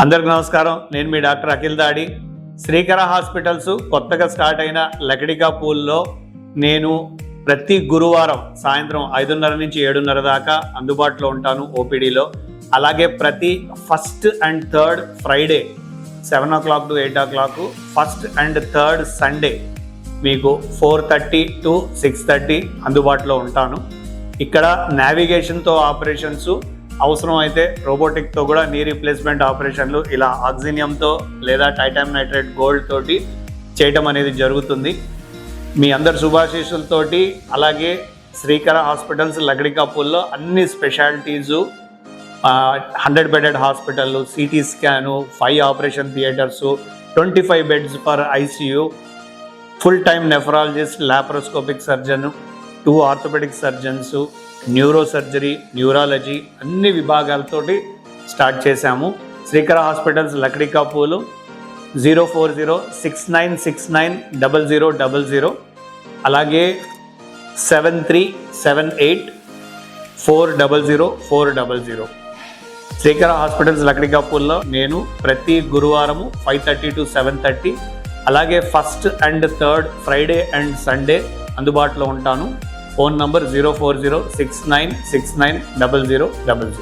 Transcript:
అందరికి నమస్కారం. నేను మీ డాక్టర్ అఖిల్ దాడి. శ్రీకర హాస్పిటల్స్ కొత్తగా స్టార్ట్ అయిన లకడికా పూల్లో నేను ప్రతి గురువారం సాయంత్రం 5:30 నుంచి 7:30 దాకా అందుబాటులో ఉంటాను ఓపీడీలో. అలాగే ప్రతి first and third Friday 7 o'clock to 8 o'clock, first and third Sunday మీకు 4:30 to 6:30 అందుబాటులో ఉంటాను. ఇక్కడ నావిగేషన్తో ఆపరేషన్స్, అవసరం అయితే రోబోటిక్తో కూడా నీ రీప్లేస్మెంట్ ఆపరేషన్లు ఇలా ఆక్సినియంతో లేదా టైటానియం నైట్రేట్ గోల్డ్ తోటి చేయటం అనేది జరుగుతుంది. మీ అందరి శుభాశీస్సులతోటి అలాగే శ్రీకర హాస్పిటల్స్ లకడికా పూల్లో అన్ని specialities, 100 bedded hospital, city scan, 5 operation theatres, 25 beds for ICU, full time nephrologist, laparoscopic surgeon, 2 orthopedic surgeons, neuro surgery, neurology అన్ని విభాగాలతోటి స్టార్ట్ చేశాము. శ్రీకర హాస్పిటల్స్ లకడికా పూలు 04069690000, అలాగే 7378400400. శ్రీకర హాస్పిటల్స్ లకడికా పూల్లో నేను ప్రతి గురువారము 5:30 to 7:30, అలాగే first and third Friday and Sunday అందుబాటులో ఉంటాను. Phone number 04069690000.